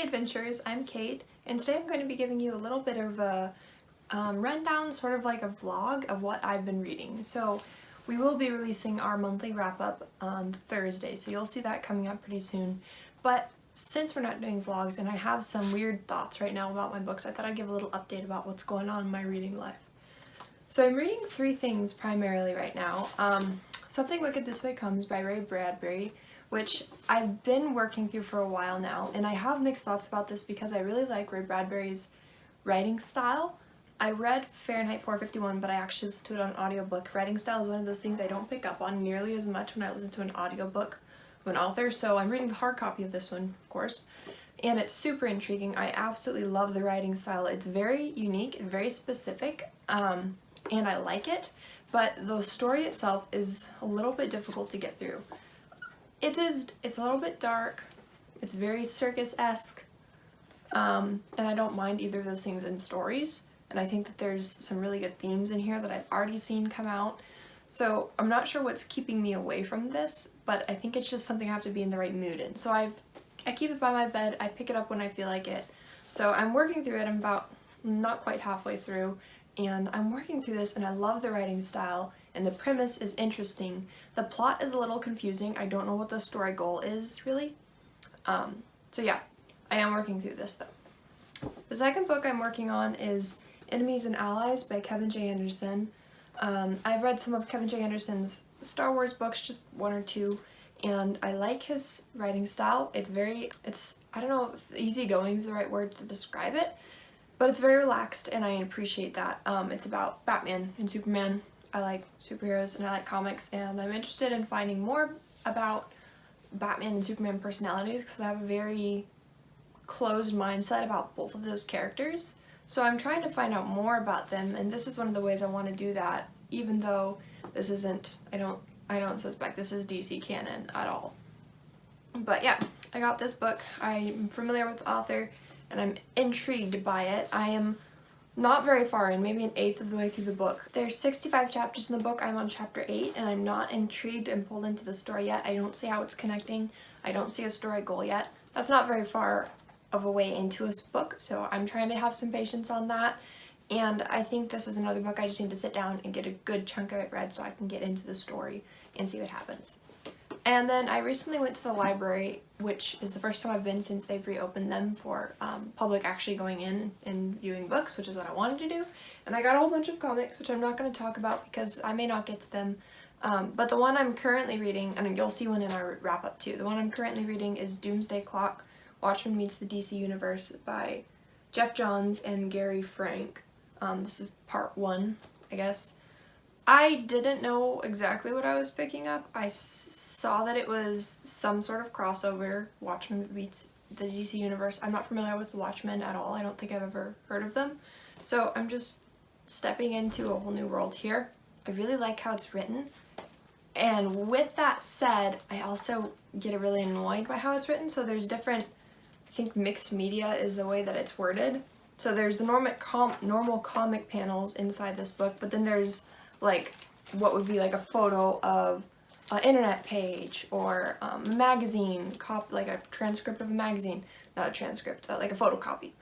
Adventurers, I'm Kate, and today I'm going to be giving you a little bit of a rundown, sort of like a vlog of what I've been reading. So we will be releasing our monthly wrap-up on Thursday, so you'll see that coming up pretty soon. But since we're not doing vlogs and I have some weird thoughts right now about my books, I thought I'd give a little update about what's going on in my reading life. So I'm reading three things primarily right now. Something Wicked This Way Comes by Ray Bradbury, which I've been working through for a while now, and I have mixed thoughts about this because I really like Ray Bradbury's writing style. I read Fahrenheit 451, but I actually listened to it on audiobook. Writing style is one of those things I don't pick up on nearly as much when I listen to an audiobook of an author, so I'm reading the hard copy of this one, of course, and it's super intriguing. I absolutely love the writing style. It's very unique, very specific, and I like it, but the story itself is a little bit difficult to get through. It's a little bit dark, it's very circus-esque, and I don't mind either of those things in stories, and I think that there's some really good themes in here that I've already seen come out, so I'm not sure what's keeping me away from this, but I think it's just something I have to be in the right mood in. So I keep it by my bed, I pick it up when I feel like it, so I'm working through it. I'm about not quite halfway through, and I'm working through this, and I love the writing style, and the premise is interesting. The plot is a little confusing. I don't know what the story goal is, really. So yeah, I am working through this, though. The second book I'm working on is Enemies and Allies by Kevin J. Anderson. I've read some of Kevin J. Anderson's Star Wars books, just one or two, and I like his writing style. I don't know if easygoing is the right word to describe it, but it's very relaxed, and I appreciate that. It's about Batman and Superman. I like superheroes and I like comics, and I'm interested in finding more about Batman and Superman personalities because I have a very closed mindset about both of those characters. So I'm trying to find out more about them, and this is one of the ways I want to do that, even though this isn't, I don't suspect this is DC canon at all. But yeah, I got this book. I'm familiar with the author, and I'm intrigued by it. I am not very far in, maybe an eighth of the way through the book. There's 65 chapters in the book. I'm on chapter 8, and I'm not intrigued and pulled into the story yet. I don't see how it's connecting. I don't see a story goal yet. That's not very far of a way into a book, so I'm trying to have some patience on that. And I think this is another book I just need to sit down and get a good chunk of it read so I can get into the story and see what happens. And then I recently went to the library, which is the first time I've been since they've reopened them for public actually going in and viewing books, which is what I wanted to do. And I got a whole bunch of comics, which I'm not going to talk about because I may not get to them. But the one I'm currently reading, and you'll see one in our wrap-up too, the one I'm currently reading is Doomsday Clock, Watchmen Meets the DC Universe by Jeff Johns and Gary Frank. This is part 1, I guess. I didn't know exactly what I was picking up. I saw that it was some sort of crossover, Watchmen meets the DC Universe. I'm not familiar with the Watchmen at all. I don't think I've ever heard of them. So I'm just stepping into a whole new world here. I really like how it's written. And with that said, I also get really annoyed by how it's written. So there's different, I think mixed media is the way that it's worded. So there's the normal comic panels inside this book, but then there's like what would be like a photo of an internet page or a magazine, like a transcript of a magazine, not a transcript, like a photocopy.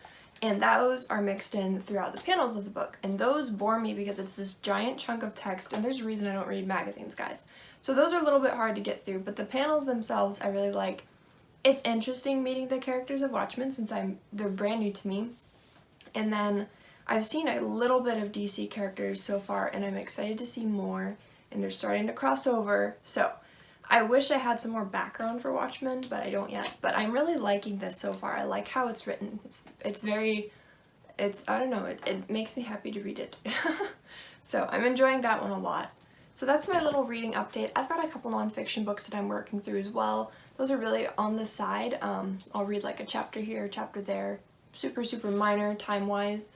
And those are mixed in throughout the panels of the book. And those bore me because it's this giant chunk of text, and there's a reason I don't read magazines, guys. So those are a little bit hard to get through, but the panels themselves I really like. It's interesting meeting the characters of Watchmen since they're brand new to me. And then I've seen a little bit of DC characters so far, and I'm excited to see more, and they're starting to cross over. So I wish I had some more background for Watchmen, but I don't yet. But I'm really liking this so far. I like how it's written. I don't know, it makes me happy to read it. So I'm enjoying that one a lot. So that's my little reading update. I've got a couple nonfiction books that I'm working through as well. Those are really on the side. I'll read like a chapter here, a chapter there. Super minor time-wise.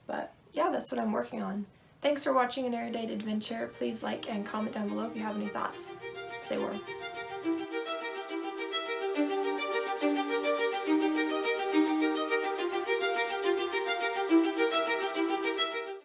But yeah, that's what I'm working on. Thanks for watching an Erudite adventure. Please like and comment down below if you have any thoughts. Say word.